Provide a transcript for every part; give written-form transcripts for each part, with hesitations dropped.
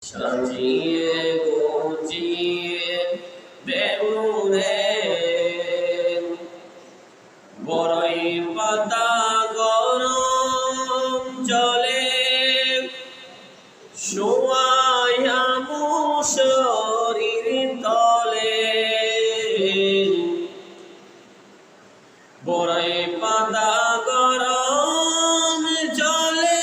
সাজিয়ে গুজিয়ে দেউরে বড়ই পাতা গরম জলে শোয়ায়া মুশরির তলে বড়ই পাতা গরম জলে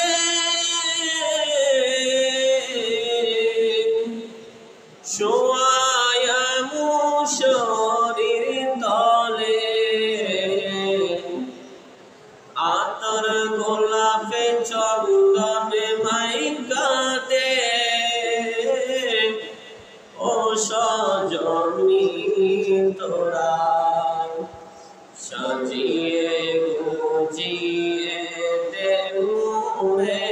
শোয়ায়া মুশরির তলে আতর গোলাপে চন্দনে মাইকা দে ও সজনী তোরা সাজিয়ে গুজিয়ে দেউরে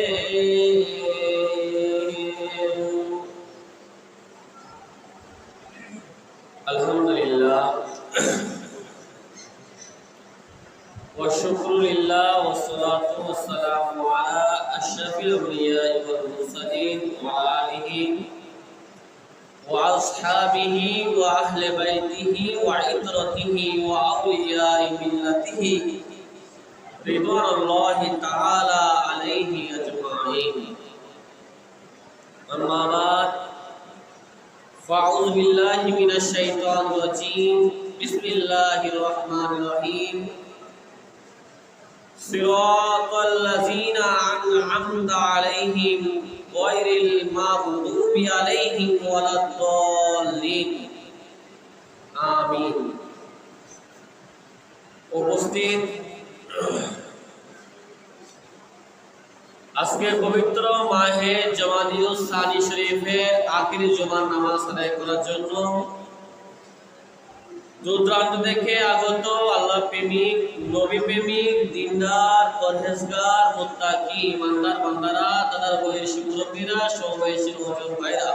আলহামদুলিল্লাহ والشكر لله والصلاة والسلام على أشرف الأنبياء والمرسلين وعلى آله وأصحابه وأهل بيته وعترته وأولياء ملته رضوان الله تعالى عليه أجمعين أما بعد فأعوذ بالله من الشيطان الرجيم بسم الله الرحمن الرحيم صراط الذين أنعمت عليهم غير المغضوب عليهم ولا الضالين آمين উপস্থিত আজকে পবিত্র মাহে জমাদিউস সানি শরীফের আখিরি জুমার নামাজ আদায় করার জন্য দূরদূরান্ত থেকে আগত আল্লাহ প্রেমিক নবী প্রেমিক দিনদার পরহেজগার মুত্তাকি ইমানদার বান্দারা তাদের বয়সী মুরব্বীরা সমবয়সী নওজোয়ান ভাইরা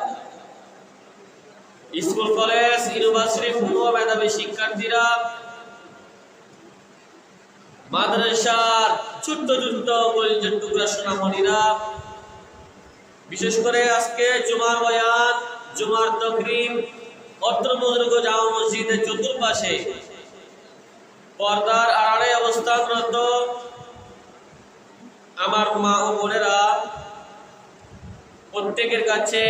স্কুল কলেজ ইউনিভার্সিটি পূর্ব মেধাবী শিক্ষার্থীরা মাদ্রাসার ছোট্ট ছোট্ট কলিজার টুকরা সোনামণিরা বিশেষ করে আজকে জুমার বয়ান জুমার তাকরীম অত্র বুজুর্গ জামা মসজিদের চতুর্পাশে পর্দার আড়ালে অবস্থানরত আমার মা ও বোনেরা প্রত্যেকের কাছে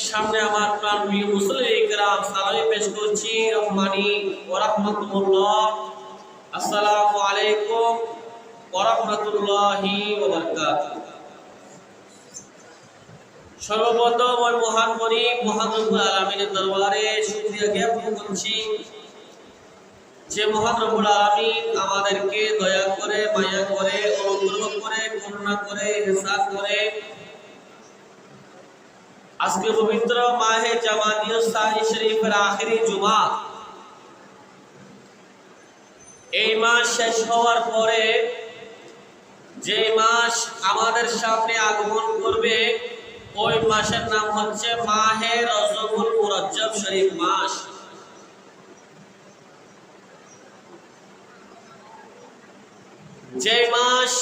সামনে আমার প্রাণপ্রিয় মুসলিম ইকরাম সালামি পেশ করছি রহমানি ওয়া রাহমাতুল্লাহ আসসালামু আলাইকুম ওয়া রাহমাতুল্লাহি ওয়া বারাকাতুহু। সর্বপ্রথম ওই মহান মালিক মহান রব্বুল আলামিনের দরবারে শুকরিয়া জ্ঞাপন করছি যে মহান রব্বুল আলামিন আমাদেরকে দয়া করে মায়া করে অনুগ্রহ করে করুণা করে ইহসান করে আজকে পবিত্র মাহে জামাদিউস সানি শরীফের আখিরি জুমা এই মাস শেষ হওয়ার পরে যে মাস আমাদের সামনে আগমন করবে ওই মাসের নাম হচ্ছে মাহে রজবুল মুরাজ্জব শরীফ মাস। যে মাস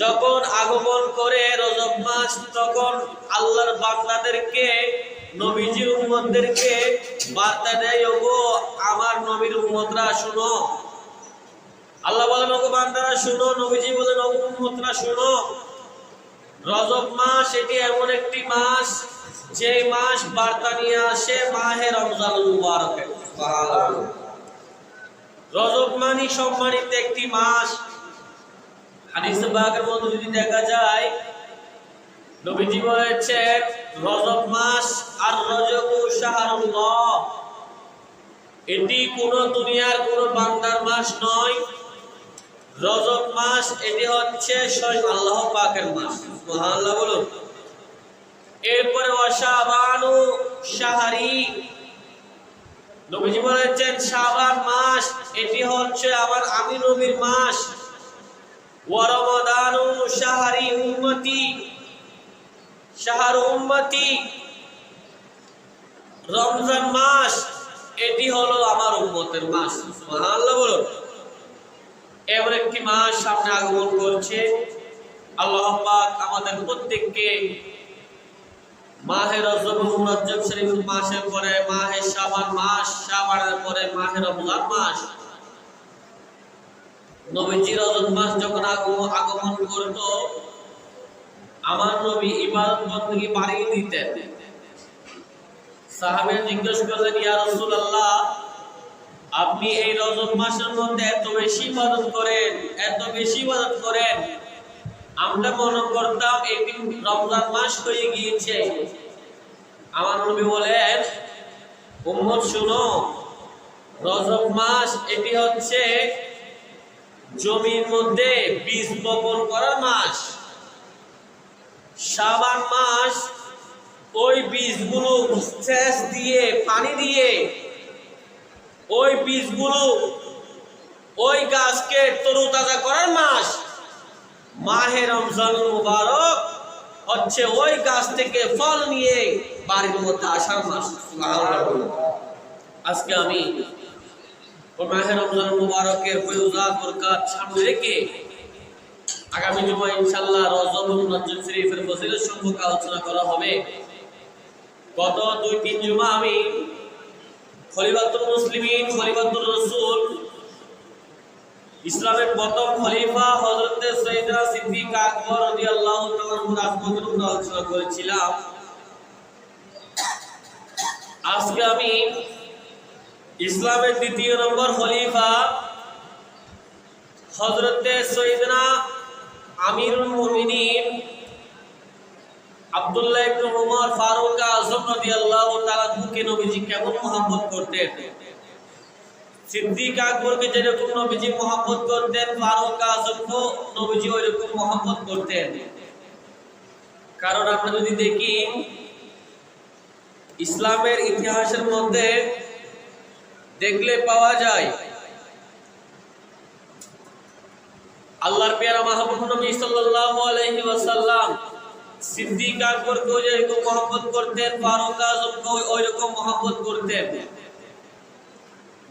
যখন আগমন করে রজব মাস তখন আল্লাহর বান্দাদেরকে নবীজির উম্মতদেরকে বার্তা দেয় ওগো আমার নবীর উম্মতরা শুনো। আল্লাহ বলেন ওগো বান্দারা শুনো, নবীজি বলেন ওগো উম্মতরা শুনো। রজব মাস এটি এমন একটি মাস যে মাস বার্তা নিয়ে আসে মাহে রমজানুল মুবারকের। সুবহানাল্লাহ। রজব মানে সম্মানিত একটি মাস। হাদিস পাকের মধ্যে যদি দেখা যায় নবীজি বলেছেন রজব মাস আর রজবু শাহরুল্লাহ, এটি কোন দুনিয়ার কোন বান্দার মাস নয়। রজব মাস এটি হচ্ছে স্বয়ং আল্লাহ পাকের মাস। সুবহানাল্লাহ বলুন। এরপরে শাবানু শাহরি, নবীজি বলেছেন শাবান মাস এটি হচ্ছে আমি নবীর মাস। ওয়া রমাদানু শাহরি উম্মতি, শাহরু উম্মতি, রমজান মাস এটি হলো আমার উম্মতের মাস। সুবহানাল্লাহ বলুন। এমন একটি মাস সামনে আগমন করছে। আল্লাহ পাক আমাদের প্রত্যেককে মাহে রজব মুরজ্জব শরীফ মাসের পরে মাহে শাবান মাস, শাবানের পরে মাহে রমজান মাস। নবীজি রজব মাস যখন আগমন করত, আমার নবী ইবাদত বندگی বাড়িয়ে দিতেন। সাহাবীরা জিজ্ঞেস করলেন, ইয়া রাসূলুল্লাহ, আপনি এই রজব মাসের মধ্যে এত বেশি ইবাদত করেন, এত বেশি ইবাদত করেন, আমরা মনে করতাম এই রমজান মাস হয়ে গিয়েছে। আমার নবী বলেন, উম্মত শুনো, রজব মাস এটি হচ্ছে জমির মধ্যে বীজ বপন করার মাস। শাবান মাস ওই বীজগুলো সেচ দিয়ে, পানি দিয়ে ওই বীজগুলো ওই গাছকে তরুতাজা করার মাস। মাহে রমজান মুবারক হচ্ছে ওই গাছ থেকে ফল নিয়ে বাড়ির মধ্যে আসার মাস। আজকে আমি মাহে রমজান মুবারকের ফয়জাত বরকত সামনে রেখে আগামী জুমা ইনশাআল্লাহ রজব মুরজ্জব শরীফের ফজিলত সম্পর্কে আলোচনা করা হবে। গত 2-3 জুমা আমি খলিফাতুল মুসলিমিন, খলিফাতুর রাসূল, ইসলামের প্রথম খলিফা হযরত সাইয়েদনা সিদ্দিক আকবর রাদিয়াল্লাহু তাআলা আনহুর আজমতের উপর আলোচনা করেছিলাম। আজকে আমি ইসলামের দ্বিতীয় নম্বর খলিফা হযরত সাইয়েদনা আমিরুল মুমিনিন আব্দুল্লাহ ইবনে উমর ফারুক আযম রাদিয়াল্লাহু তাআলা আনহুকে নবীজি কেমন মহব্বত করতেন, সিদ্দিক আকবরকে যেরকম নবীজি মহব্বত করতেন, ফারুক আযমকে নবীজি ওইরকম মহব্বত করতেন। কারণ আমরা যদি দেখি ইসলামের ইতিহাসের মধ্যে দেখলে পাওয়া যায় আল্লাহর পেয়ারা মাহবুব নবী সাল্লাল্লাহু আলাইহি ওয়াসাল্লাম সিদ্দিক আকবরকে যেরকম মহব্বত করতেন, ফারুক আযমকে ওইরকম মহব্বত করতেন।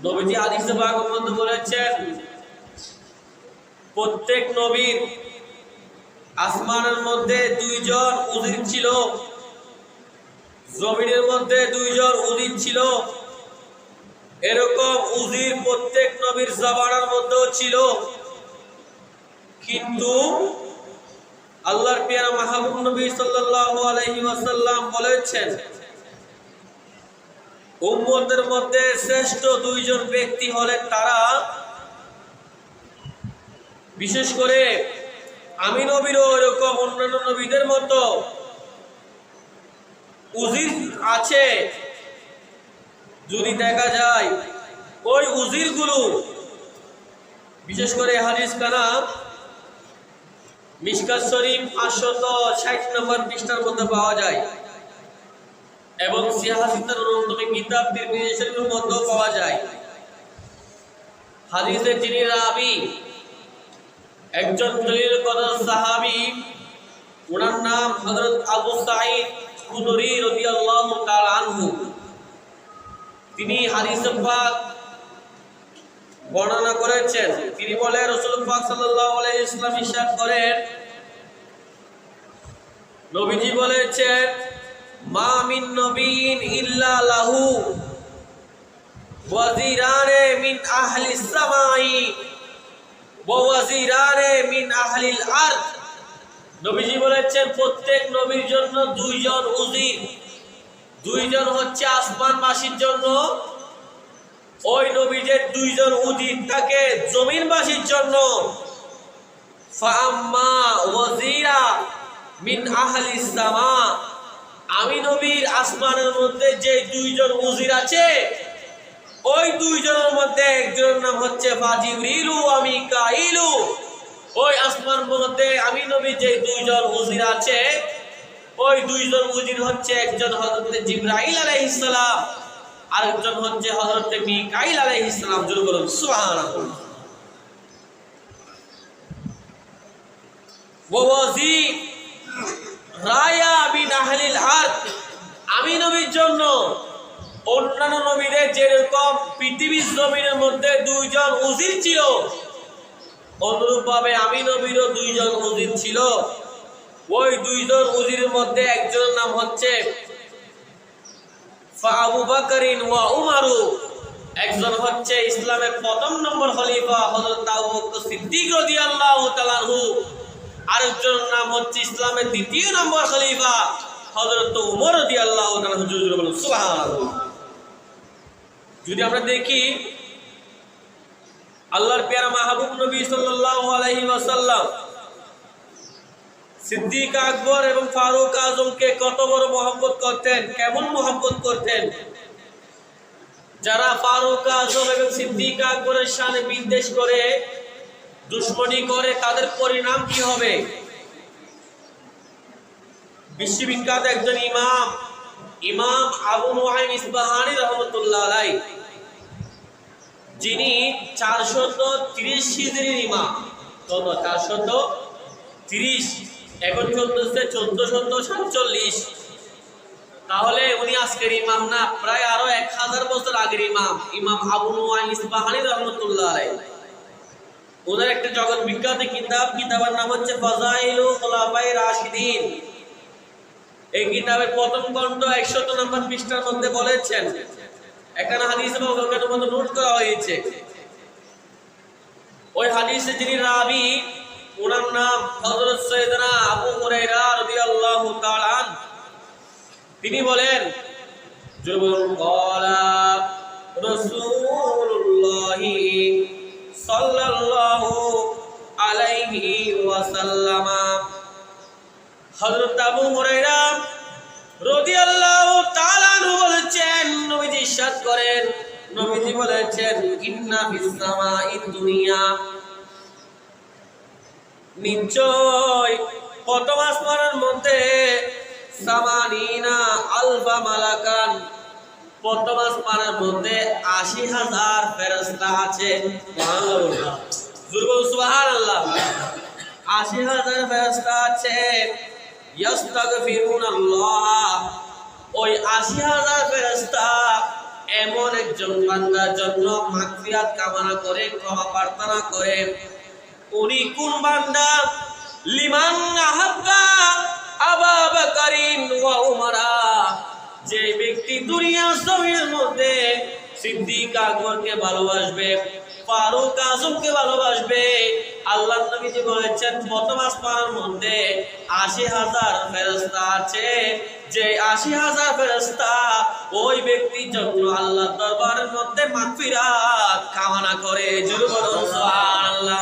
নবীজি হাদিসে পাকের মধ্যে বলেছেন, প্রত্যেক নবীর আসমানের মধ্যে 2 জন উজির ছিল, জমিনের মধ্যে 2 জন উজির ছিল। এরকম উজির প্রত্যেক নবীর জবানের মধ্যেও ছিল। কিন্তু আল্লাহর পেয়ারা মাহবুব নবী সাল্লাল্লাহু আলাইহি ওয়াসাল্লাম বলেছেন, উম্মতের মধ্যে শ্রেষ্ঠ 2 জন ব্যক্তি হলেন তারা, বিশেষ করে আমি নবীরও এরকম অন্যান্য নবীদের মতো উজির আছে। যদি দেখা যায় ওই উজিরগুলো, বিশেষ করে হাদিস কানা মিশকাত শরীফ 560 নম্বর পৃষ্ঠার মধ্যে পাওয়া যায় এবং সিয়াহাসিতার অন্যতম কিতাব তিরমিজি শরীফের মধ্যেও পাওয়া যায়। হাদিসের যিনি রাবী, একজন জলিল কদর সাহাবী, ওনার নাম হযরত আবু সাঈদ খুদরী রাদিয়াল্লাহু তাআলা আনহু। তিনি হাদিসে পাক বর্ণনা করেছেন। তিনি বলেন, রাসূল পাক সাল্লাল্লাহু আলাইহি ওয়াসাল্লাম ইরশাদ করেন, নবীজি বলেছেন, মা মিন নবিয়্যিন ইল্লা লাহু ওয়াজিরানে মিন আহলিস সামাই ওয়া ওয়াজিরানে মিন আহলিল আরদ। নবীজি বলেছেন, প্রত্যেক নবীর জন্য 2 জন উজির, 2 জন হচ্ছে আসমানবাসীর জন্য, ওই নবীদের 2 জন উজির থাকে জমিনবাসীর জন্য। ফাআম্মা ওয়াজিরা মিন আহলিস সামা, আমি নবীর আসমানের মধ্যে যে 2 জন উজির আছে, ওই 2 জনের মধ্যে একজনের নাম হচ্ছে জিবরিলু ওয়া মিকাইলু। ওই আসমান মধ্যে আমি নবী যে 2 জন উজির আছে, ওই 2 জন উজির হচ্ছে একজন হযরত জিবরাইল আলাইহিস সালাম, আরেকজন হচ্ছে হযরত মিকাইল আলাইহিস সালাম। জোরে বলুন সুবহানাল্লাহ। ওয়া ওয়াজির রায়া বিন আহলিল আরদ, আমি নবীর জন্য অন্যান্য নবীদের যেরকম পৃথিবীর জমিনের মধ্যে 2 জন উজির ছিল, অনুরূপভাবে আমি নবীরও 2 জন উজির ছিল। ওই দুইজন উজিরের মধ্যে একজনের নাম হচ্ছে আবু বকরিন ওয়া উমারু, একজন হচ্ছে ইসলামের প্রথম নম্বর খলিফা হযরত আবু বকর সিদ্দিক রাদিয়াল্লাহু তাআলা আনহু, আরেকজন নাম হচ্ছে ইসলামের দ্বিতীয় নম্বর খলিফা হযরত ওমর রাদিয়াল্লাহু তাআলা আনহু। সুবহানাল্লাহ। যদি আমরা দেখি আল্লাহর প্যারা মাহবুব নবী সাল্লাল্লাহু আলাইহি ওয়াসাল্লাম সিদ্দিক আকবর এবং ফারুক আজমকে কত বড় মহব্বত করতেন, কেমন মহব্বত করতেন। যারা ফারুক আজম এবং সিদ্দিক আকবরের শানে বিদ্বেষ করে, দুশমনী করে, তাদের পরিণাম কি হবে? বিশ্ববিখ্যাত একজন ইমাম আবু নুআইম ইসবাহানী রাহমাতুল্লাহ আলাইহি, যিনি 430 হিজরির ইমাম, কত 430, এখন চলতেছে 1447, তাহলে উনি আজকের ইমাম না, প্রায় আরো 1000 বছর আগের ইমাম আবু নুআইম ইসবাহানী রাহমাতুল্লাহ আলাইহি। ওনার একটা জগৎ বিখ্যাত কিতাবের নাম হচ্ছে ফাযাইলুল খুলাফায়ে রাশিদিন। এই কিতাবের প্রথম খণ্ড 100 নম্বর পৃষ্ঠার মধ্যে বলেছেন, এখানে হাদিস এবং ওখানের মধ্যে নোট করা হয়েছে। ওই হাদিসে যিনি রাবি, ওনার নাম হযরত সাইয়েদনা আবু হুরায়রা রাদিয়াল্লাহু তাআলা আনহু। তিনি বলেন, ক্বালা রাসূলুল্লাহি সাল্লাল্লাহু আলাইহি ওয়াসাল্লাম, হযরত আবু হুরায়রা রাদিয়াল্লাহু তাআলা আনহু বলেছেন, নবীজি ইরশাদ করেন, নবীজি বলেছেন, ইন্না ফিস সামাঈদ দুনিয়া, নিশ্চয় প্রথম আসমানের মধ্যে সামানিনা আলফা মালাকান, প্রথম আসমানের মধ্যে ৮০,০০০ ফেরেশতা আছে। সুবহানাল্লাহ। ৮০,০০০ ফেরেশতা আছে। ইস্তাগফিরুনাল্লাহ, ওই ৮০,০০০ ফেরেশতা এমন একজন বান্দার জন্য মাগফিরাত কামনা করে, ক্ষমা প্রার্থনা করে। উনি কোন বান্দা? লিমান আহাব্বা আবু বকরিন ওয়া উমারা, যে ব্যক্তি দুনিয়ার জমিনের মধ্যে সিদ্দিক আকবরকে ভালোবাসবে, ফারুক আজমকে ভালোবাসবে, আল্লাহর নবীজি বলেছেন প্রথম আসমানের মধ্যে ৮০,০০০ ফেরেশতা আছে। যে ৮০,০০০ ফেরেশতা ওই ব্যক্তির জন্য আল্লাহর দরবারের মধ্যে মাগফিরাত কামনা করে। জোরে বলুন সুবহানাল্লাহ।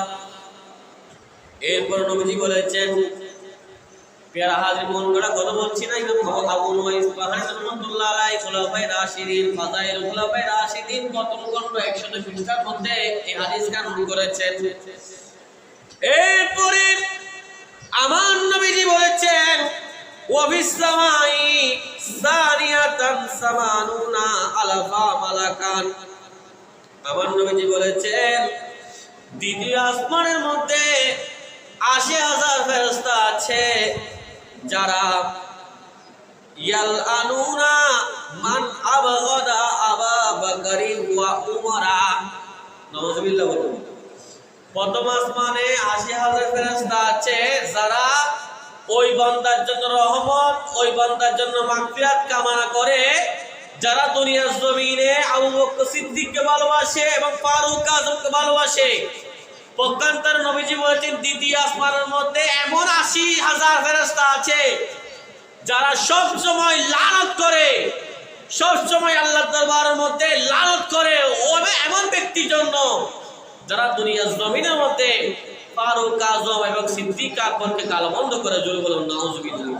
এরপর নবীজি বলেছেন, প্যারা হাজির মন করা কথা বলছি না, ইমাম আবু নুআইম ইসবাহানী রাহমাতুল্লাহ আলাইহি খুলাফায়ে রাশিদিন, ফাযাইলুল খুলাফায়ে রাশিদিন প্রথম খণ্ড ১০০ পৃষ্ঠার মধ্যে এই হাদিস কানুন করেছেন। এরপরে আমার নবীজি বলেছেন, ওয়া ফিস সামাই সানিয়াতান সামানুনা আলাফা মালাকান, আমার নবীজি বলেছেন দ্বিতীয় আসমানের মধ্যে ৮০,০০০ ফেরেশতা আছে, যারা ইয়ালআনুনা মান আবগাদা আবু বকরিন ওয়া উমারা। নাউযুবিল্লাহ বলুন। প্রথম আসমানে ৮০,০০০ ফেরেশতা আছে, যারা ওই বান্দার জন্য রহমত, ওই বান্দার জন্য মাগফিরাত কামনা করে, যারা দুনিয়ার জমিনে আবু বকর সিদ্দিককে ভালোবাসে এবং ফারুক আজমকে ভালোবাসে। পক্ষান্তরে নবীজি বলেছেন দ্বিতীয় আসমানের মধ্যে এমন ৮০,০০০ ফেরেশতা আছে, যারা সব সময় লানত করে, সব সময় আল্লাহর দরবারের মধ্যে লানত করে এমন ব্যক্তির জন্য, যারা দুনিয়ার জমিনের মধ্যে ফারুক আজম এবং সিদ্দিক আকবরকে গালমন্দ করে। জোরে বলুন নাউযুবিল্লাহ।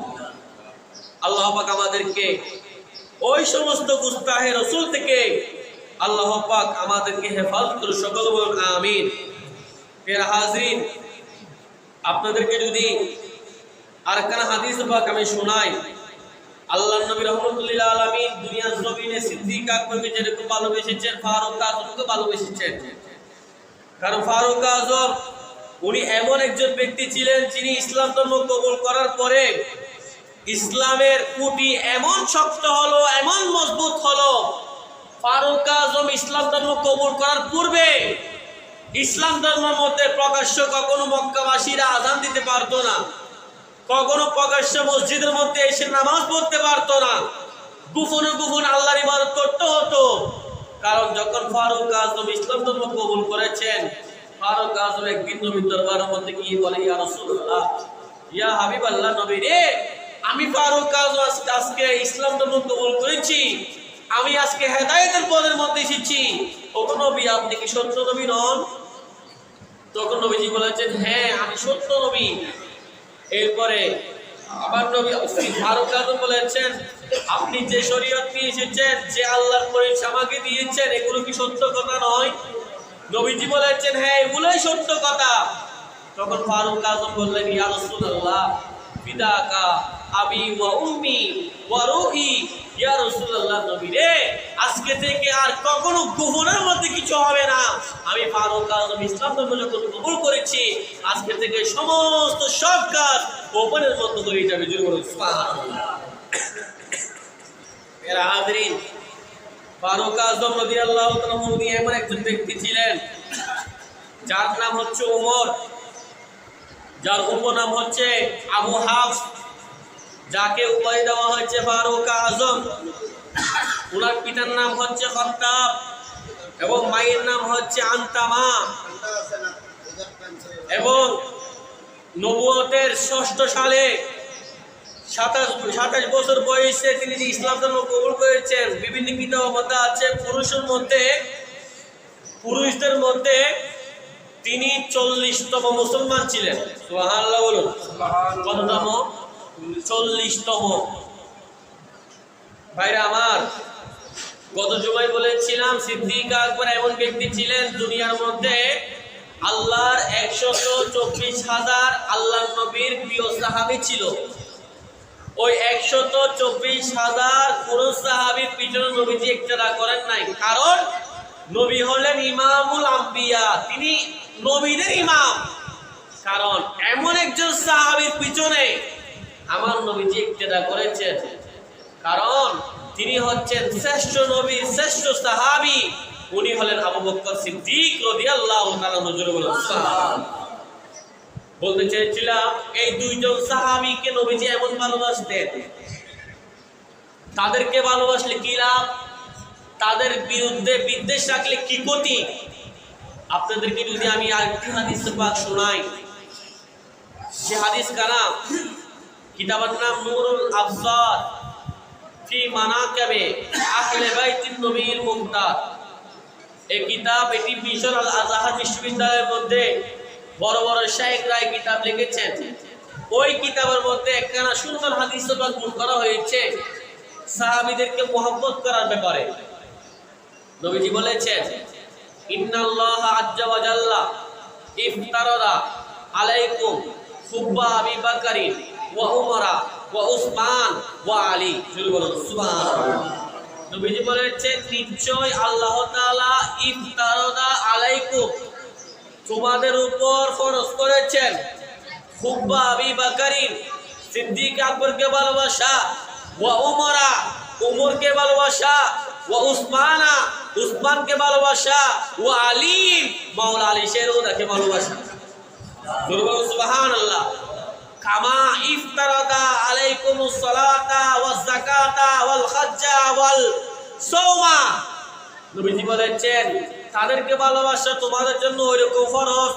আল্লাহ পাক আমাদেরকে ওই সমস্ত গুস্তাহে রাসূল থেকে আল্লাহ পাক আমাদেরকে হেফাজত করে। সকল বলুন আমিন। প্রিয় হাজিরিন, আপনাদেরকে যদি আরেকখানা হাদিস পাক আমি শোনাই, আল্লাহর নবী রাহমাতুল্লিল আলামিন দুনিয়ার জমিনে সিদ্দিক আকবরকে যেরকম ভালোবেসেছেন, ফারুক আজমকে ভালোবেসেছেন। কারণ ফারুক আজম উনি এমন একজন ব্যক্তি ছিলেন, যিনি ইসলাম ধর্ম কবুল করার পরে ইসলামের কুটি এমন শক্ত হলো, এমন মজবুত হলো। ফারুক আজম ইসলাম ধর্ম কবুল করার পূর্বে ইসলাম ধর্মের মধ্যে প্রকাশ্য কখনো মক্কাবাসীরা আযান দিতে পারতো না। কখনো প্রকাশ্য মসজিদের মধ্যে এসে নামাজ পড়তে পারতো না, গোপনে গোপনে আল্লাহর ইবাদত করতে হতো। কারণ যখন ফারুক আজম ইসলাম ধর্ম কবুল করেছেন, ফারুক আজম একদিন নবীর দরবারের মধ্যে গিয়ে বলে, ইয়া রাসূলুল্লাহ, ইয়া হাবিবাল্লাহ, নবী রে, আমি ফারুক আজম আজকে ইসলাম ধর্ম কবুল করেছি, আমি আজকে হেদায়েতের পথের মধ্যে এসেছি, ওগো নবী, আপনি কি সত্য নবী নন? তখন নবীজি বলেছেন, হ্যাঁ, আমি সত্য নবী। এরপরে আবার নবী ফারুক আজম বলেছেন, আপনি যে শরীয়ত নিয়ে এসেছেন, যে আল্লাহর পরিচয় আমাকে দিয়েছেন, এগুলো কি সত্য কথা নয়? নবীজি বলেছেন, হ্যাঁ, এগুলোই সত্য কথা। তখন ফারুক আজম বললেন, ইয়া রাসূলুল্লাহ, ফিদাকা আবি ওয়া উম্মি ওয়া রূহি, ইয়া রাসূলুল্লাহ, নবী রে, আজকে থেকে আর কখনো গোপনের মধ্যে কিছু হবে না। আমি ফারুক আজম ইসলাম ধর্ম যখন কবুল করেছি, আজকে থেকে সমস্ত সব কাজ গোপনের মধ্যে হয়ে যাবে। জোরে বলুন সুবহানাল্লাহ। মেরা হাজরিন, ফারুক আজম রাদিয়াল্লাহু তাআলা উনি এমন একজন ব্যক্তি ছিলেন যার নাম হচ্ছে ওমর, যার উপনাম হচ্ছে আবু হাফস, যাকে উপাধি দেওয়া হয়েছে ফারুক আজম। ওনার পিতার নাম হচ্ছে খাত্তাব এবং মায়ের নাম হচ্ছে আনতামা। এবং নবুয়তের ৬ষ্ঠ সালে ২৭ বছর বয়সে তিনি যে ইসলাম ধর্ম কবুল করেছেন, বিভিন্ন কিতাবের মধ্যে আছে পুরুষদের মধ্যে তিনি ৪০তম মুসলমান ছিলেন। সুবহানাল্লাহ বলুন। কততম? ৪০তম। ভাইরা আমার, গত জুমায় বলেছিলাম সিদ্দিক আকবর এমন ব্যক্তি ছিলেন দুনিয়ার মধ্যে আল্লাহর ১২৪,০০০ আল্লাহর নবীর প্রিয় সাহাবী ছিল। ওই ১২৪,০০০ পুরুষ সাহাবীর পিছনে নবীজি ইক্তেদা করেন নাই, কারণ নবী হলেন ইমামুল আম্বিয়া, তিনি নবীদের ইমাম। কারণ এমন একজন সাহাবীর পিছনে আমার নবীজি ইক্তেদা করেছেন, কারণ তিনি হচ্ছেন শ্রেষ্ঠ নবী, শ্রেষ্ঠ সাহাবী। উনি হলেন আবু বকর সিদ্দিক রাদিয়াল্লাহু তাআলা আনহু। বলতে চেয়েছিলাম, এই দুইজন সাহাবীকে নবীজি এমন ভালোবাসতেন, তাদেরকে ভালোবাসলে কি লাভ, তাদের বিরুদ্ধে বিদ্বেষ রাখলে কি ক্ষতি। আপনাদেরকে যদি আমি আরেকটি হাদিস পাক শোনাই, সে হাদিস কানা কিতাবের নাম নূরুল আবসার ফি মানাকিবে আহলে বাইতিন নবীল মুমতাজ। এই কিতাব, এটি মিশর আল আজহার বিশ্ববিদ্যালয়ের মধ্যে বড় বড় শায়েখরা এই কিতাব লিখেছেন। ওই কিতাবের মধ্যে একখানা সুন্দর হাদিস পাক করা হয়েছে সাহাবীদেরকে মহব্বত করার ব্যাপারে। নবীজি বলেছেন, ইন্নাল্লাহা আজ্জা ওয়া জাল্লা ইফতারাদা আলাইকুম হুব্বা আবি বকরিন ওয়া উমরা ওয়া উসমান ওয়া আলী। সুবহানাল্লাহ। নবীজি বলেছেন, নিশ্চয় আল্লাহ তাআলা ইফতারাদা আলাইকুম, তোমাদের উপর ফরজ করেছেন, হুব্বা আবি বকরিন, সিদ্দিক আকবরকে ভালোবাসা, ওয়া উমরা, উমরকে ভালোবাসা, ওয়া উসমানা, উসমানকে ভালোবাসা, ওয়া আলী, মাওলা আলী শেরউদাকে ভালোবাসা। সুবহানাল্লাহ। কামা ইফতারাদা আলাইকুমুস সালাতা ওয়াজ যাকাতা ওয়াল হজ্জা ওয়াল সাওমা। নবীজি বলেছেন, তাদেরকে ভালোবাসা তোমাদের জন্য ওইরকম ফরজ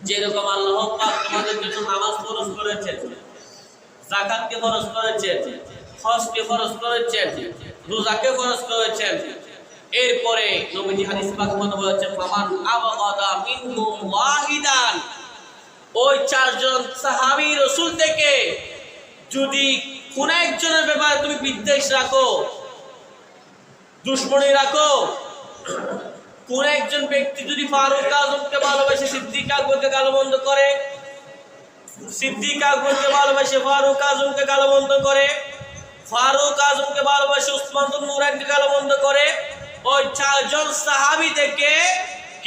যেরকম আল্লাহ পাক তোমাদের জন্য নামাজ ফরজ করেছেন, যাকাতকে ফরজ করেছেন, হজকে ফরজ করেছেন, রোজাকে ফরজ করেছেন। এরপরে নবীজি হাদিস পাকের মধ্যে বলেছেন, ফামান আবাগাদা মিনহুম ওয়াহিদান, ওই ৪ জন সাহাবী রাসূল থেকে যদি কোন একজনের ব্যাপারে তুমি বিদ্বেষ রাখো, দুশমনী রাখো, কোন একজন ব্যক্তি যদি ফারুক আজমকে ভালোবাসে সিদ্দিক আকবরকে গালমন্দ করে, সিদ্দিক আকবরকে ভালোবাসে ফারুক আজমকে গালমন্দ করে, ফারুক আজমকে ভালোবাসে উসমান ইবনে নুরাইনকে গালমন্দ করে, ওই ৪ জন সাহাবী থেকে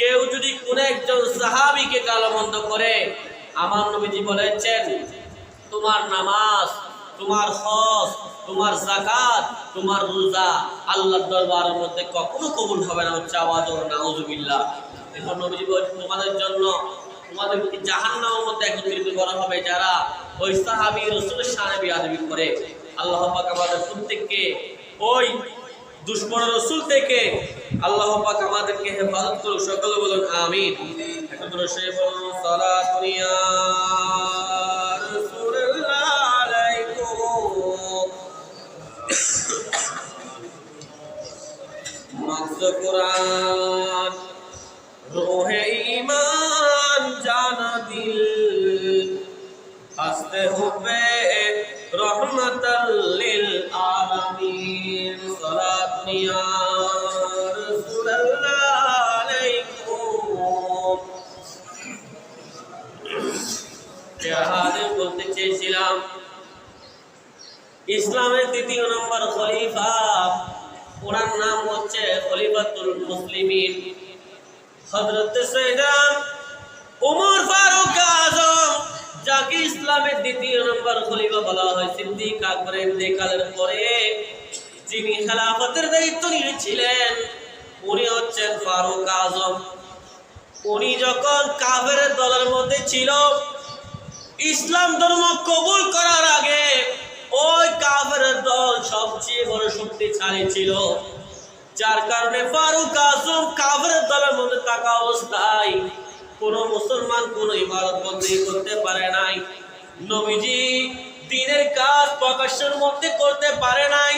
কেউ যদি কোন একজন সাহাবীকে গালমন্দ করে, আমার নবীজি বলেছেন, তোমার নামাজ, তোমার হজ, তোমার যাকাত, তোমার রোজা আল্লাহর দরবারের মধ্যে কখনো কবুল হবে না। হচ্ছে আওয়াজ নাউজুবিল্লাহ। এখন নবীজি বলেন, তোমাদের জন্য তোমাদেরকে জাহান্নামের মধ্যে একত্রিত করা হবে যারা ওই সাহাবী রাসূলের শানে বেয়াদবি করে। আল্লাহ পাক আমাদের প্রত্যেককে ওই দুশমন রাসূল থেকে আল্লাহ পাক আমাদেরকে হেফাজত করুক। সকলে বলুন আমিন। এখন রসে বলুন সালাতু ইয়া রাসূলুল্লাহ আলাইকুম। মগজ কুরআন রোহে ঈমান জানা দিল হাসতে হবে রহমাতাল লিল আলামিন। সালাতু ইয়া রাসূলুল্লাহ আলাইকুম। বলতে চেয়েছিলাম ইসলামের দ্বিতীয় নম্বর খলিফা, ওনার নাম হচ্ছে খলিফাতুল মুসলিমিন হযরত সাইয়েদনা ওমর ফারুক আযম, যাকে ইসলামের দ্বিতীয় নম্বর খলিফা বলা হয়। সিদ্দিক আকবরের ইন্তেকালের পরে যিনি খেলাফতের দায়িত্ব নিয়েছিলেন উনি হচ্ছেন ফারুক আযম। উনি যখন কাফেরের দলের মধ্যে ছিল, ইসলাম ধর্ম কবুল করার আগে ওই কাফেরের দল সবচেয়ে বড় শক্তিশালী ছিল, যার কারণে ফারুক আযম কাফেরের দলের মধ্যে থাকা অবস্থায় কোন মুসলমান কোন ইবাদত বন্দী করতে পারে নাই। নবীজি দ্বীনের কাজ প্রকাশের মধ্যে করতে পারে নাই।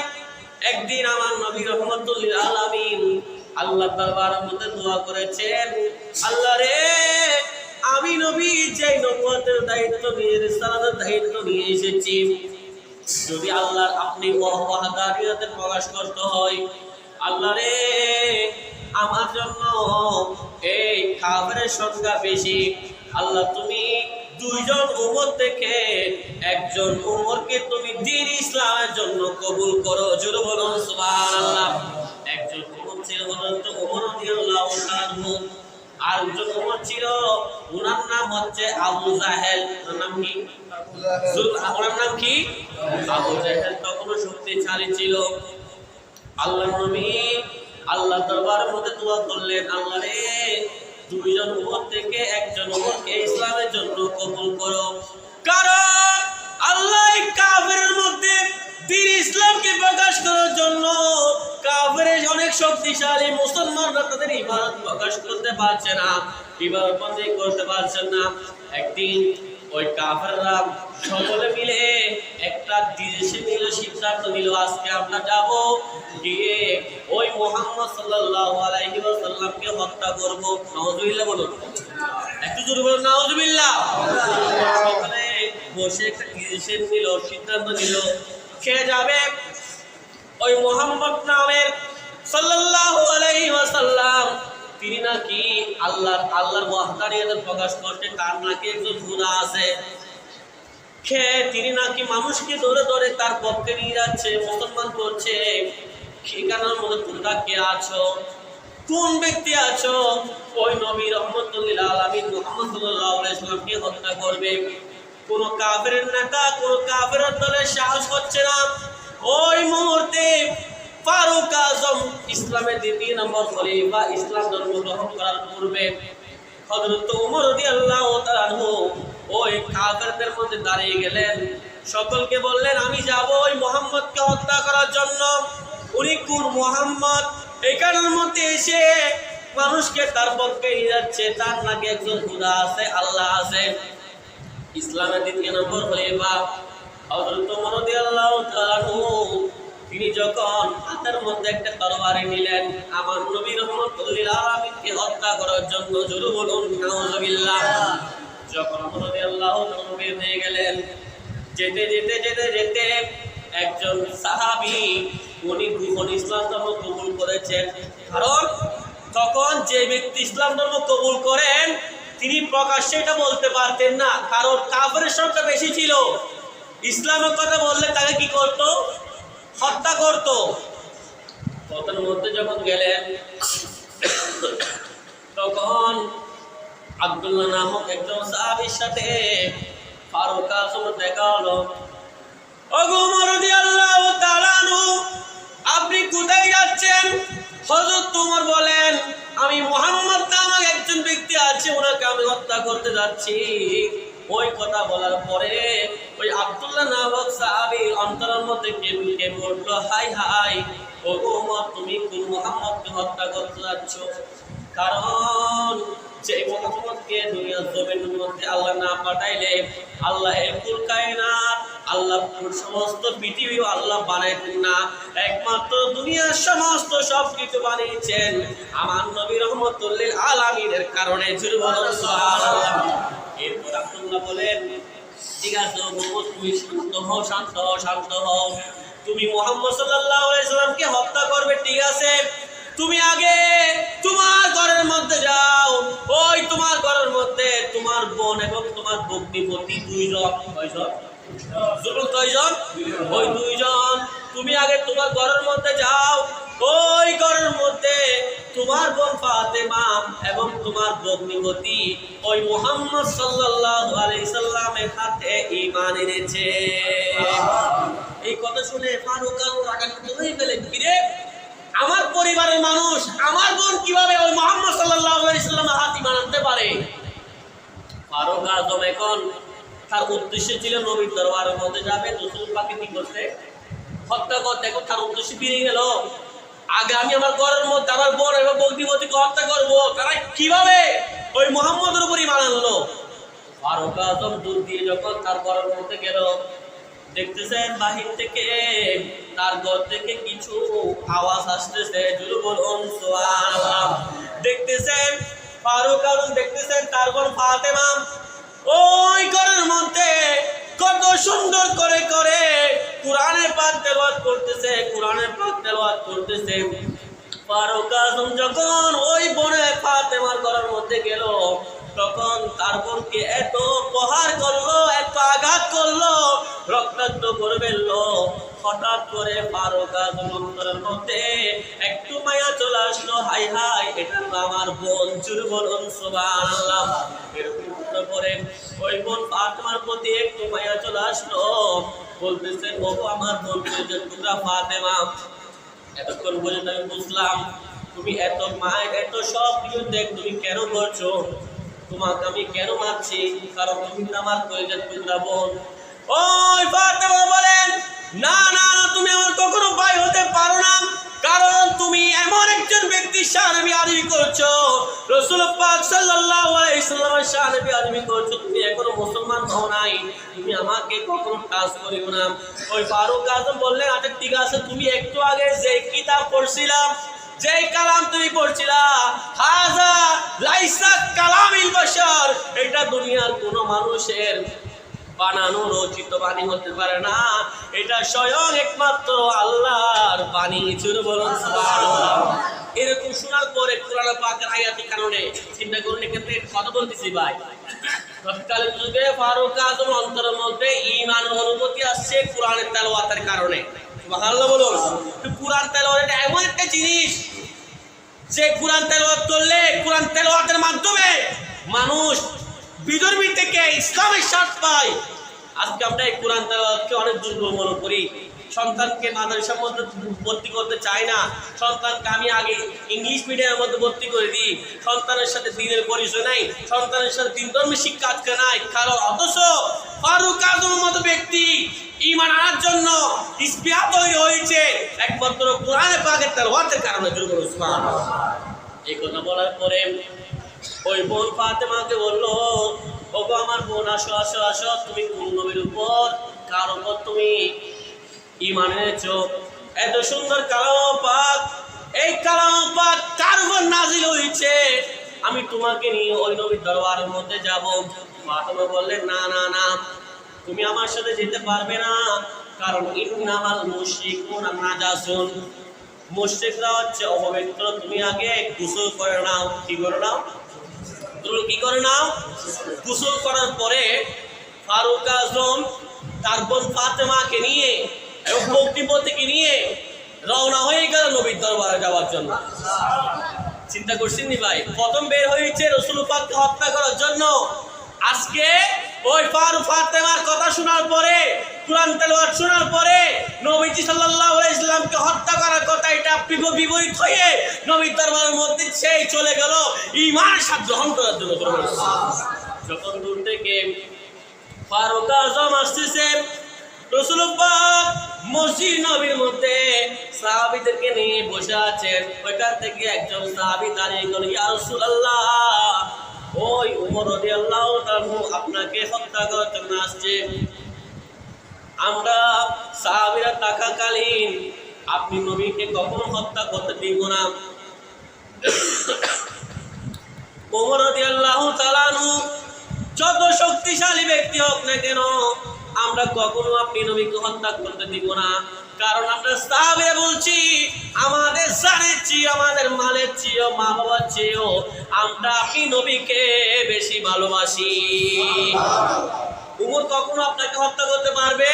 একদিন আমার নবী রাহমাতুল লিল আলামিন আল্লাহর দরবারের মধ্যে দোয়া করেছেন, আল্লাহ রে, আমি নবী যে নবুয়তের দায়িত্ব নিয়ে রিসালাতের দায়িত্ব নিয়ে এসেছি, যদি আল্লাহর আপনি ওয়াহদানিয়ত প্রকাশ করতে হয়, আল্লাহ রে, আমার জন্য এই কাফেরের সংখ্যা বেশি, আল্লাহ তুমি দুইজন উমর থেকে একজন উমরকে তুমি দ্বীন ইসলামের জন্য কবুল করো। জোরে বলুন সুবহানাল্লাহ। একজন উমর ছিল হযরত ওমর রাদিয়াল্লাহু আনহু, আর একজন উমর ছিল, ওনার নাম হচ্ছে আবু জাহেল। ওনার নাম কি? ওনার নাম কি? আবু জাহেল। তখনও শক্তিশালী ছিল। আল্লাহ নবী আল্লাহ দরবারের মধ্যে দোয়া করলেন, আল্লাহ রে, দুইজন উমর থেকে একজন উমরকে ইসলামের জন্য কবুল করো। কারণ আল্লাহ কাফেরের মধ্যে দ্বীন ইসলামকে প্রকাশ করার জন্য, কাফের অনেক শক্তিশালী, মুসলমানরা তাদের ইবাদত প্রকাশ করতে পারছে না, ইবাদত বন্দী করতে পারছেন না। একদিন ওই কাফেররা সকলে মিলে একটা সিদ্ধান্ত নিল, আজকে আমরা যাব গিয়ে ওই মুহাম্মদ সাল্লাল্লাহু আলাইহি ওয়াসাল্লামকে হত্যা করব। নাউযুবিল্লাহ বলুন, একটু জোরে বলুন নাউযুবিল্লাহ। সকলে বসে একটা ডিসিশন নিল, সিদ্ধান্ত নিল, কে যাবে ওই মুহাম্মদ নামের সাল্লাল্লাহু আলাইহি ওয়াসাল্লাম, তিনি নাকি আল্লাহর ওয়াহদানিয়ত প্রকাশ করতে, তার নাকি একজন খোদা আছে, তিনি নাকি মানুষকে ধরে ধরে তার পক্ষে নিয়ে যাচ্ছে, মুসলমান করছে। সেখানের মধ্যে তোমরা কে আছো, কোন ব্যক্তি আছো? ওই নবী রাহমাতুল লিল আলামিন মুহাম্মদ সাল্লাল্লাহু আলাইহি ওয়াসাল্লামকে হত্যা করবে। কোন কাফেরের নেতা, কোন কাফেরের দলের সাহস হচ্ছে না। ওই মুহূর্তে ফারুক আযম ইসলামের দ্বিতীয় নম্বর খলিফা, ইসলাম ধর্ম গ্রহণ করার পূর্বে হযরত ওমর রাদিয়াল্লাহু তাআলা আনহু ওই কাফেরদের মধ্যে দাঁড়িয়ে গেলেন, সকলকে বললেন, আমি যাব ওই মুহাম্মদকে হত্যা করার জন্য। উনি কোন মুহাম্মদ? এখানের মধ্যে এসে মানুষকে তার পক্ষে নিয়ে যাচ্ছে, তার নাকি একজন খোদা আছে, আল্লাহ আছে। ইসলামের দ্বিতীয় নম্বর খলিফা হযরত ওমর রাদিয়াল্লাহু তাআলা আনহু, তিনি যখন হাতের মধ্যে একটা তরবারি নিলেন আমার নবী রাহমাতুল লিল আলামিনকে হত্যা করার জন্য, জোরে বলুন নাউযুবিল্লাহ। যখন ওমর রাদিয়াল্লাহু তাআলা বের হয়ে গেলেন, যেতে যেতে যেতে যেতে একজন সাহাবী, উনি ইসলাম ধর্ম কবুল করেছেন। কারণ তখন যে ব্যক্তি ইসলাম ধর্ম কবুল করেন তিনি প্রকাশ্যে এটা বলতে পারতেন না, কারণ কাফেরের সংখ্যা বেশি ছিল। ইসলামের কথা বললে তাকে কি করতো? হত্যা করত। পথের মধ্যে যখন গেলেন তখন আব্দুল্লাহ নামক একজন সাহাবীর সাথে ফারুক আযমের দেখা হলো। ওগো ওমর রাদিয়াল্লাহু তাআলা আনহু, আপনি কোথায় যাচ্ছেন? হযরত ওমর বলেন, আমি মুহাম্মদ নামক একজন ব্যক্তি আছে, ওনাকে আমি হত্যা করতে যাচ্ছি। যাচ্ছি। ওই কথা বলার পরে ওই আব্দুল্লাহ নামক সাহাবী অন্তরের মধ্যে কেঁপে উঠলো, হাই হাই, ও ওমর, তুমি কোন মুহাম্মদকে হত্যা করতে যাচ্ছ? কারণ যে মুহাম্মদকে দুনিয়ার জমিনের মধ্যে আল্লাহ না পাঠাইলে আল্লাহ এই কুল কায়নাত, আল্লাহ সমস্ত পৃথিবীও আল্লাহ বানাইতেন না। একমাত্র দুনিয়ার সমস্ত সবকিছু বানিয়েছেন আমার নবী রহমতুল লিল আলামিনের কারণে। জোরে বলুন সুবহানাল্লাহ। এরপর আব্দুল্লাহ বলেন, ঠিক আছে মোহাম্মদ, তুমি শান্ত হও, শান্ত হও, শান্ত হও। তুমি মুহাম্মদ সাল্লাল্লাহু আলাইহি সাল্লামকে হত্যা করবে, ঠিক আছে, তুমি আগে তোমার ঘরের মধ্যে যাও। ওই তোমার ঘরের মধ্যে তোমার বোন এবং তোমার ভগ্নিপতি দুইজন, কয়জন? কয়জন? ওই দুইজন। তুমি আগে তোমার ঘরের মধ্যে যাও। ওই ঘরের মধ্যে তোমার বোন ফাতেমা এবং তোমার ভগ্নিপতি ওই মুহাম্মদ সাল্লাল্লাহু আলাইহি সাল্লামের হাতে ঈমান এনেছে। এই কথা শুনে ফারুক রাগান্বিত হয়ে গেলেন, কিরে, আমার পরিবারের মানুষ, আমার বোন কিভাবে ওই মুহাম্মদ সাল্লাল্লাহু আলাইহি সাল্লামের হাতে ঈমান আনতে পারে? ফারুক আজম এখন তার উদ্দেশ্য ছিল নবীর দরবারের মধ্যে যাবে, রাসূল পাককে কি করতে, হত্যা করতে। এখন তার উদ্দেশ্য ফিরে গেল, আগে আমি আমার ঘরের মধ্যে আমার বোন এবং ভগ্নিপতিকে হত্যা করবো, তারা কিভাবে ওই মুহাম্মদের উপর ঈমান আনলো? ফারুক আজম দূর দিয়ে যখন তার ঘরের মধ্যে গেল, দেখতেছেন বাহির থেকে তার ঘর থেকে কিছু আওয়াজ আসতেছে। জোরে বলুন সুবহানাল্লাহ। দেখতেছেন ফারুক আজম, দেখতেছেন তার বোন ফাতেমা ওই ঘরের মধ্যে কত সুন্দর করে করে কোরআনের পাক তেলাওয়াত করতেছে, কোরআনের পাক তেলাওয়াত করতেছে। ফারুক আজম যখন ওই বোনে ফাতেমার ঘরের মধ্যে গেল, তখন তার বোনকে এত প্রহার করলো, এত আঘাত করলো, রক্তাক্ত করে ফেললো। হঠাৎ করে ফারুক আজম অন্তরের মধ্যে একটু মায়া চলে আসলো, হাই হাই, এটা তো আমার বোন। জোরে বলুন সুবহানাল্লাহ। এরকম করে ওই বোন ফাতেমার প্রতি একটু মায়া চলে আসলো, বলতেছেন, ও আমার বোন, তোমরা ফাতেমা, এতক্ষণ পর্যন্ত আমি বুঝলাম তুমি এত মায়ের এত সব কিছু দেখ তুমি কেন করছো, তোমাকে আমি কেন মারছি, কারণ তুমি আমার কলেজের টুকরা বোন। ওই ফাতেমা বলেন, না না, তুমি আমার কখনো ভাই হতে পারো না, কারণ তুমি এমন একজন ব্যক্তির শানে বেয়াদবি করছো, রাসূল পাক সাল্লাল্লাহু আলাইহি সাল্লামের শানে বেয়াদবি করছো, তুমি এখনো মুসলমান হও নাই, তুমি আমাকে কখনো টাচ করিও না। ওই ফারুক আজম বললেন, আচ্ছা ঠিক আছে, তুমি একটু আগে যে কিতাব পড়ছিলাম, যে কালাম তুমি পড়ছিলা, হাযা লাইসা কালামিল বাশার, এটা দুনিয়ার কোনো মানুষের বানানো রচিত বাণী হতে পারে না, এটা স্বয়ং একমাত্র আল্লাহর বাণী। জোরে বলুন সুবহানাল্লাহ। এরকম শোনার পরে কোরআন পাকের আয়াতের কারণে চিন্তা করুন, এক্ষেত্রে কথা বলতেছি ভাই, তৎকালীন যুগে ফারুক আজম অন্তরের মধ্যে ঈমান অনুভূতি আসছে কোরআনের তেলাওয়াতের কারণে। সুবহানাল্লাহ বলুন। কোরআন তেলাওয়াত এটা এমন একটা জিনিস যে কোরআন তেলাওয়াত করলে, কোরআন তেলাওয়াতের মাধ্যমে মানুষ বিধর্মী থেকে ইসলামের স্বাদ পায়। আজকে আমরা এই কোরআন তেলাওয়াতকে অনেক দুর্বল মনে করি, সন্তানকে মাদ্রাসার মধ্যে ভর্তি করতে চাই না, সন্তানকে আমি আগে ইংলিশ মিডিয়ামের মধ্যে ভর্তি করে দিই, সন্তানের সাথে দ্বীনের পরিচয় নাই, সন্তানের সাথে দ্বীন ধর্মের শিক্ষা আজকে নাই। কারণ অথচ ফারুক আজমের মতো ব্যক্তি ঈমান আনার জন্য ইসবিয়া তৈরি হয়েছে একমাত্র কোরআনে পাকের তেলাওয়াতের কারণে। সুবহানাল্লাহ। এই কথা বলার পরে ওই বোন ফাতেমাকে বললো, ওগো আমার বোন, আসো আসো আসো, তুমি কোন নবীর উপর, কার উপর তুমি ঈমান এনেছো? এত সুন্দর কালাম পাক, এই কালাম পাক কার উপর নাযিল হয়েছে? আমি তোমাকে নিয়ে ওই নবীর দরবারের মধ্যে যাব। ফাতেমা বললেন, না না না, তুমি আমার সাথে যেতে পারবে না, কারণ ইন্নামাল মুশরিকুনা নাজাসুন, মুশরিকরা হচ্ছে অপবিত্র, তুমি আগে গোসল করে নাও। কি করে নাও? তুমি কি করে নাও? গোসল করার পরে ফারুক আজম তার বোন ফাতেমাকে নিয়ে এবং ভগ্নিপতিকে নিয়ে রওনা হয়ে গেল নবীর দরবারে যাওয়ার জন্য। চিন্তা করছেন নি ভাই, প্রথম বের হয়েছে রাসূল পাককে হত্যা করার জন্য। আজকে ওই ফাতেমার কথা শোনার পরে, কোরআন তেলাওয়াত শোনার পরে নবীজি সাল্লাল্লাহু আলাইহি সাল্লামকে হত্যা করার কথা এটা বিপরীত হয়ে নবীর দরবারের মধ্যে সেই চলে গেল ঈমান সাথ গ্রহণ করার জন্য। যখন দূর থেকে ফারুক আজম আসতেছে, রাসূল পাক মসজিদ নববীর মধ্যে সাহাবীদেরকে নিয়ে বসে আছেন। ওইখান থেকে একজন সাহাবী দাঁড়িয়ে গেল, ইয়া রাসূলুল্লাহ, ওই ওমর রাদিয়াল্লাহু তাআলা আপনাকে হত্যা করার জন্য আসছে। আমরা সাহাবীরা থাকাকালীন আপনি নবীকে কখনো হত্যা করতে দিব না। ওমর রাদিয়াল্লাহু তাআলা যত শক্তিশালী ব্যক্তি হোক না কেন, আমরা কখনো আপনি নবীকে হত্যা করতে দিব না। কারণ আমরা সাহাবীরা বলছি, আমাদের জানের চেয়ে, আমাদের মালের চেয়ে, মা বাবার চেয়েও আমরা আপনি নবীকে বেশি ভালোবাসি। উমর কখনো আপনাকে হত্যা করতে পারবে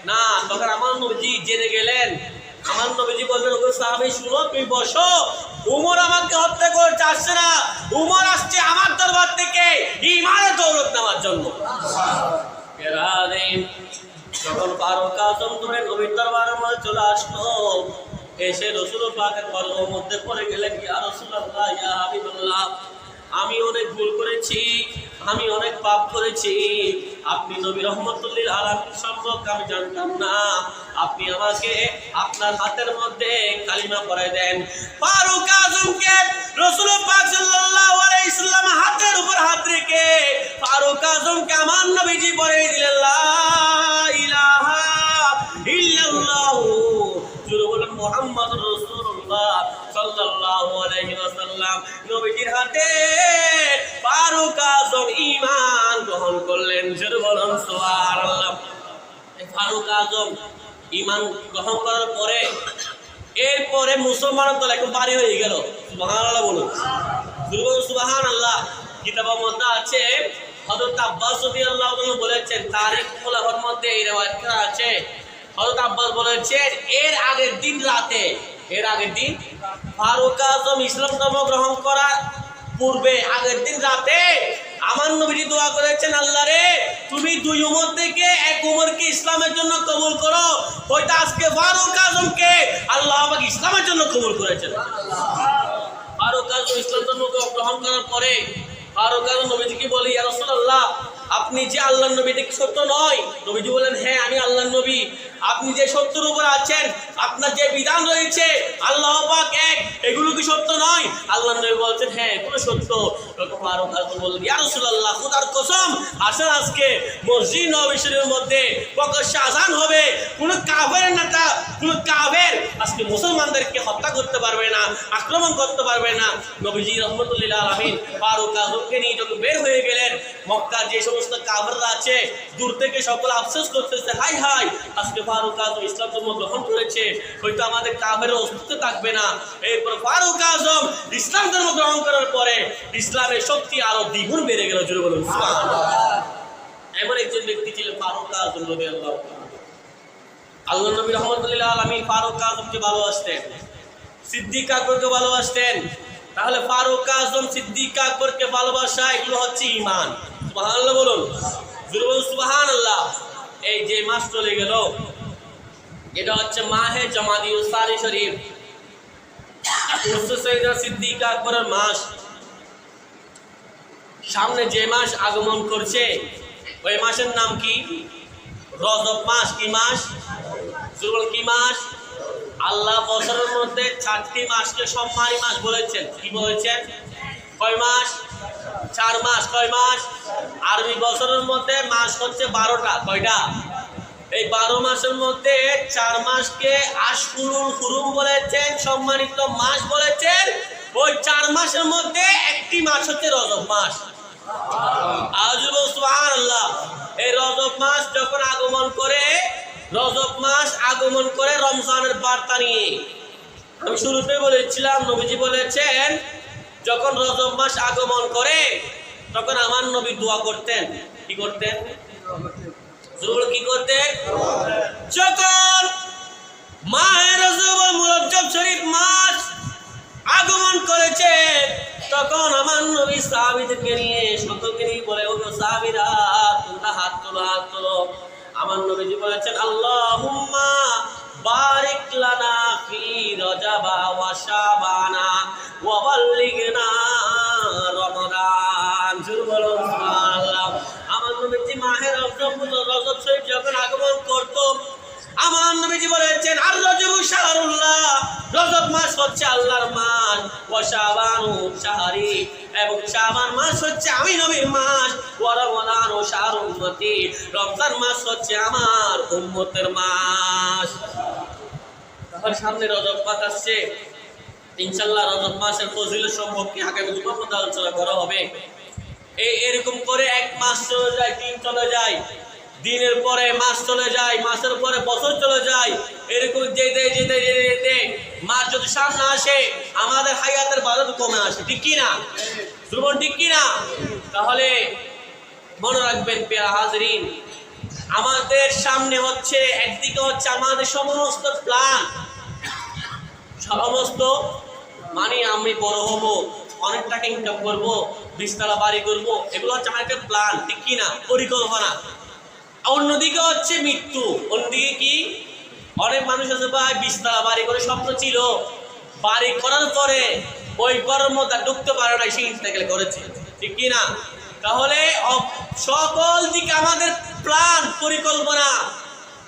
না। তখন আমার নবীজি জেনে গেলেন। আমার নবীজি বললেন, ওগো সাহাবী শুনো, তুমি বসো, উমর আমাকে হত্যা করতে আসছে না, উমর আসছে আমার দরবার থেকে ঈমানের দৌলত নেওয়ার জন্য। যখন ফারুক আজম ধরে নবীর দরবারের মধ্যে চলে আসলো, এসে রাসূল পাকের কদমের মধ্যে পড়ে গেলেন, ইয়া রাসূলুল্লাহ, ইয়া হাবিবাল্লাহ, আমি অনেক ভুল করেছি, আমি অনেক পাপ করেছি। আপনি নবী রাহমাতুল লিল আলামিন সম্পর্কে আমি জানতাম না। আপনি আমাকে আপনার হাতের মধ্যে কালিমা পড়ায় দেন। ফারুক আজমকে রাসূল পাক সাল্লাল্লাহু আলাইহি সাল্লাম হাতের উপর হাত রেখে ফারুক আজমকে আমার নবীজি পড়িয়ে দিলেন, লা ইলাহা ইল্লাল্লাহু, জোরে বলেন মুহাম্মাদুর রাসূলুল্লাহ সাল্লাল্লাহু আলাইহি ওয়াসাল্লাম। নবীজির হাতে ফারুক আজম ঈমান গ্রহণ করলেন, জোরে বলেন সুবহানাল্লাহ। ফারুক আজম ঈমান গ্রহণ করার পরে এরপরে মুসলমানের দল একটু বাড়ি হয়ে গেল। সুবহানাল্লাহ বলুন, জোরে বলুন সুবহানাল্লাহ। কিতাবের মধ্যে আছে, হযরত আব্বাস রাদিয়াল্লাহু তাআলা বলেছেন, তারিখ খোলাফার মধ্যে এই রিওয়ায়াতটা আছে। হযরত আব্বাস বলেছেন, এর আগের দিন রাতে, এর আগের দিন ফারুক আজম ইসলাম ধর্ম গ্রহণ করার পূর্বে আগের দিন রাতে আমার নবীজি দোয়া করেছেন, আল্লাহ রে, তুমি দুই উম্মত থেকে এক উমরকে ইসলামের জন্য কবুল করো। হয়তো আজকে ফারুক আজমকে আল্লাহ পাক ইসলামের জন্য কবুল করেছেন। ফারুক আজম ইসলাম ধর্ম গ্রহণ করার পরে ফারুক আজম নবীজিকে বলে, ইয়া রাসূলুল্লাহ, আপনি যে আল্লাহর নবী, এটা কি সত্য নয়? নবীজি বলেন, হ্যাঁ, আমি আল্লাহর নবী। আপনি যে সত্যের উপর আছেন, আপনার যে বিধান রয়েছে আল্লাহ পাক এক, এগুলো কি সত্য নয়? আল্লাহর নবী বলছেন, হ্যাঁ, এগুলো সত্য। তখন ফারুক আজম বললেন, ইয়া রাসূলুল্লাহ, খোদার কসম, আসেন আজকে মসজিদ নববীর মধ্যে প্রকাশ্যে আযান হবে, কোন কাফের নেতা, কোন কাফের আজকে মুসলমানদেরকে হত্যা করতে পারবে না, আক্রমণ করতে পারবে না। নবীজি রাহমাতুল লিল আলামিন ফারুক আজমকে নিয়ে যখন বের হয়ে গেলেন, মক্কার যে সমস্ত কাফেররা আছে দূর থেকে সকল আফসোস করতেছে, হাই হাই, আজকে ফারুক আজম ইসলাম ধর্ম গ্রহণ করেছে, হয়তো আমাদের কাফের অস্তিত্ব থাকবে না। এরপর ফারুক আজম ইসলাম ধর্ম গ্রহণ করার পরে ইসলামের শক্তি আরো দ্বিগুণ বেড়ে গেল। জোরে বলুন সুবহানাল্লাহ। এমন একজন ব্যক্তি ছিলেন ফারুক আজম রাদিয়াল্লাহু তাআলা। আল্লাহর নবী রাহমাতুল লিল আলামিন ফারুক আজমকে ভালোবাসতেন, সিদ্দিক আকবরকে ভালোবাসতেন। তাহলে ফারুক আজম, সিদ্দিক আকবরকে ভালোবাসা, এগুলো হচ্ছে ঈমান। সুবহানাল্লাহ বলুন, জোরে বলুন সুবহানাল্লাহ। এই যে মাস চলে গেল, এটা হচ্ছে মাহে জামাদিউস সানি শরীফ, সাইয়েদনা সিদ্দিক আকবরের মাস। সামনে যে মাস আগমন করছে ওই মাসের নাম কি? রজব মাস। কি মাস? কি মাস? আল্লাহ বছরের মধ্যে 4টি মাসকে সম্মানী মাস বলেছেন। কি বলেছেন? কয় মাস? 4 মাস। কয় মাস? আরবি বছরের মধ্যে মাস হচ্ছে 12টা। কয়টা? এই 12 মাসের মধ্যে 4 মাসকে আশহুরুল হুরুম বলেছেন, সম্মানিত মাস বলেছেন। ওই 4 মাসের মধ্যে একটি মাস হচ্ছে রজব মাস। সুবহানাল্লাহ। এই রজব মাস যখন আগমন করে, রজব মাস আগমন করে রমজানের বার্তা নিয়ে। আমি শুরুতে বলেছিলাম, নবীজি বলেছেন যখন রজব মাস আগমন করে তখন আমার নবী দোয়া করতেন। কি করতেন? কি করতেন? যখন মাহে রজব মুরজ্জব শরীফ মাস আগমন করেছে তখন আমার নবী সাহাবীদেরকে নিয়ে, সকলকে নিয়ে বলে, ও সাহাবীরা, তোমরা হাত তোলো, হাত তোলো। আমার নবীজি বলেছেন, আল্লাহুম্মা বারিক লানা ফি রজবা ওয়া শাবানা ওয়া বাল্লিগনা রমাদান। জোরে বলুন সুবহানাল্লাহ। রজব শরীফ যখন আগমন করত, আমার নবীজি বলেছেন আর রজবু শাহরুল্লাহ, রজব মাস হচ্ছে আল্লাহর মাস, ওয়া শাবানু শাহরি, এবং শাবান মাস হচ্ছে আমি নবীর মাস, ওয়া রমাদানু শাহরু উম্মতি, রমজান মাস হচ্ছে আমার উম্মতের মাস। তাহলে সামনে রজব মাস আসছে, ইনশাআল্লাহ রজব মাসের ফজিলত সম্পর্কে আগামী দুটো পর্যন্ত আলোচনা করা হবে। এরকম করে এক মাস চলে যায়, দিন চলে যায়, দিনের পরে মাস চলে যায়, মাসের পরে বছর চলে যায়, এরকম যেতে যেতে যেতে যেতে মাস যদি সামনে আসে আমাদের হায়াতের বাজার কমে আসে, ঠিক কি না? শ্রবণ ঠিক কি না? তাহলে মনে রাখবেন প্রিয় হাজরিন, আমাদের সামনে হচ্ছে একদিকে হচ্ছে আমাদের সমস্ত প্ল্যান, সমস্ত মানে আমি বড় হব, অনেক টাকা ইনকাম করবো, 20 তলা বাড়ি করবো, এগুলো হচ্ছে আমার একটা প্ল্যান, ঠিক কি না? পরিকল্পনা। অন্যদিকে হচ্ছে মৃত্যু। অন্যদিকে কি? অনেক মানুষ আছে ভাই 20 তলা বাড়ি করে স্বপ্ন ছিল, বাড়ি করার পরে ওই ঘরের মধ্যে ঢুকতে পারে না, সে ইন্তেকাল করেছে, ঠিক কি না? তাহলে সকল দিকে আমাদের প্ল্যান, পরিকল্পনা,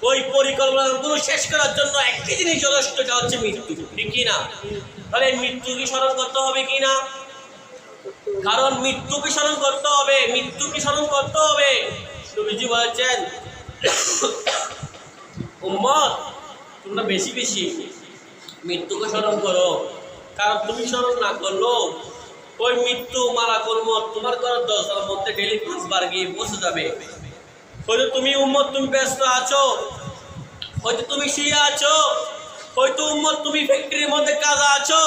ওই পরিকল্পনাগুলো শেষ করার জন্য একটি জিনিস যথেষ্ট, এটা হচ্ছে মৃত্যু, ঠিক কি না? তাহলে মৃত্যুকে স্মরণ করতে হবে কি না? কারণ মৃত্যুকে স্মরণ করতে হবে, মৃত্যুকে স্মরণ করতে হবে। নবীজি বলেছেন উম্মত তোমরা বেশি বেশি মৃত্যুকে স্মরণ করো, কারণ তুমি স্মরণ না করলো ওই মৃত্যু মালাকুল মউত তোমার ঘরের দরজার মধ্যে ডেইলি 5 বার গিয়ে বসে যাবে। হয়তো তুমি উম্মত তুমি ব্যস্ত আছো, হয়তো তুমি শুয়ে আছো, হয়তো উম্মত তুমি ফ্যাক্টরির মধ্যে কাজে আছো,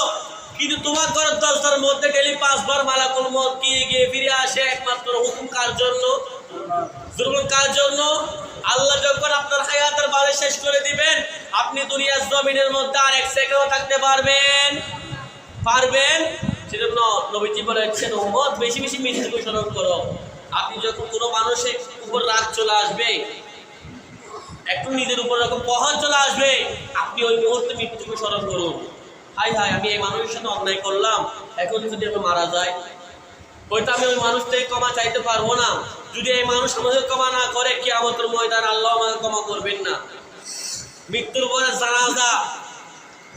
কিন্তু তোমার ঘরের দরজার মধ্যে ডেইলি 5 বার মালাকুল মউত গিয়ে গিয়ে ফিরে আসে একমাত্র হুকুম কার জন্য? জরুরত কার জন্য? আল্লাহ যখন আপনার হায়াতের বারে শেষ করে দিবেন, আপনি দুনিয়ার জমিনের মধ্যে আর এক সেকেন্ডও থাকতে পারবেন? সেজন্য নবীজি বলেছেন উম্মত বেশি বেশি মৃত্যুকে স্মরণ করো। আপনি যখন কোনো মানুষের উপর রাগ চলে আসবে, একটু নিজের উপর যখন প্রহার চলে আসবে, আপনি ওই মুহূর্তে মৃত্যুকে স্মরণ করুন। হাই হাই আমি এই মানুষের সাথে অন্যায় করলাম, এখন যদি আমি মারা যায়, হয়তো আমি ওই মানুষ থেকে ক্ষমা চাইতে পারবো না। যদি এই মানুষ আমাদের ক্ষমা না করে, কিয়ামতের ময়দানে আল্লাহ আমাদের ক্ষমা করবেন না। মৃত্যুর পরে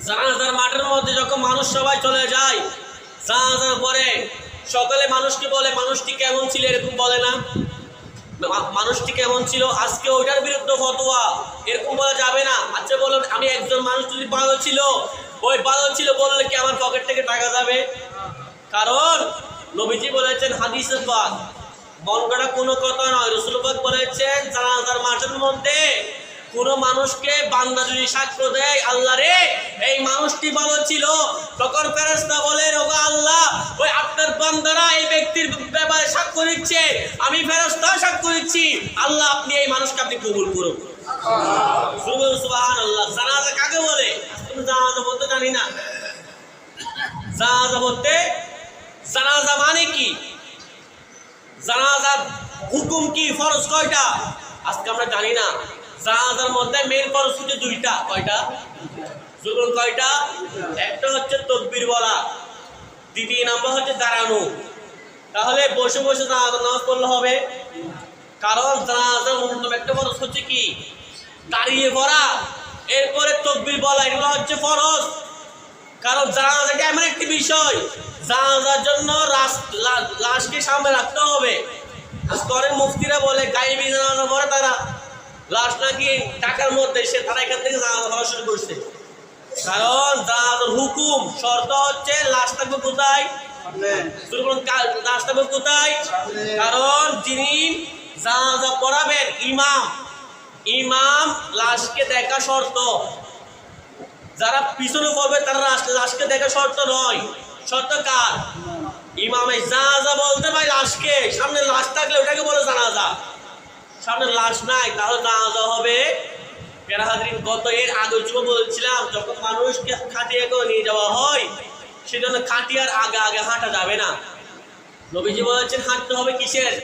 জানাজার মাঠের মধ্যে যখন মানুষ সবাই চলে যায়, জানাজার পরে সকালে মানুষকে বলে মানুষটি কেমন ছিল, এরকম বলে না? মানুষটি কেমন ছিল, আজকে ওইটার বিরুদ্ধে ফতোয়া, এরকম বলা যাবে না। আচ্ছা বলুন, আমি একজন মানুষ যদি পাগল ছিল, ওই পাগল ছিল বললে কি আমার পকেট থেকে টাকা যাবে? কারণ নবীজি বলেছেন হাদিসে পাক, মন গড়া কোনো কথা নয়, রাসূল পাক বলেছেন জানাজার মাঠের মধ্যে কোনো মানুষকে বান্দা যদি সাক্ষ্য দেয়, আল্লাহ রে এই মানুষটি ভালো ছিল, তখন ফেরেশতা বলেন ওগো আল্লাহ, ওই আপনার বান্দারা এই ব্যক্তির ব্যাপারে সাক্ষ্য দিচ্ছে, আমি ফেরেশতা সাক্ষ্য দিচ্ছি, আল্লাহ আপনি এই মানুষকে আপনি কবুল করুন। সুবহানাল্লাহ। জানাজা কাকে বলে? তুমি জানাজা বলতে জানি না। জানাজা বলতে, জানাজা মানে কি, জানাজার হুকুম কি, ফরজ কয়টা আজকে আমরা জানি না। জানাজার মধ্যে মেন ফরজ হচ্ছে 2টা। কয়টা? জুলুম কয়টা? একটা হচ্ছে তাকবীর বলা, দ্বিতীয় নাম্বার হচ্ছে দাঁড়ানো। তাহলে বসে বসে জানাজার নামাজ পড়লে হবে? কারণ জানাজার অন্যতম একটা ফরজ হচ্ছে কি, দাঁড়িয়ে পড়া, এরপরে তাকবীর বলা, এগুলো হচ্ছে ফরজ। কারণ জানাজাটা এমন একটি বিষয়, জানাজার জন্য লাশকে সামনে রাখতে হবে। আজকে অনেক মুফতিরা বলে গায়েবী জানাজা পড়ে তারা, লাশ নাকি টাকার মধ্যে, তারা এখান থেকে জানাজা পড়া শুরু করছে। কারণ জানাজার হুকুম শর্ত হচ্ছে লাশ থাকবে কোথায়? লাশ থাকবে কোথায়? কারণ যিনি জানাজা পড়াবেন ইমাম লাশকে দেখা শর্ত, যারা পিছনে পড়বে তারা লাশকে দেখা শর্ত নয়। শর্ত কার? ইমামে। জানাজা বলতে ভাই লাশকে, সামনে লাশ থাকলে ওটাকে বলে জানাজা, সামনে লাশ নাই তাহলে জানাজা হবে। প্রিয় হাজরিন, গত এর আগে বলছিলাম যখন মানুষকে খাটিয়ে করে নিয়ে যাওয়া হয়, সেজন্য খাটিয়ার আগে আগে হাঁটা যাবে না। নবীজি বলেছেন হাঁটতে হবে কিসের?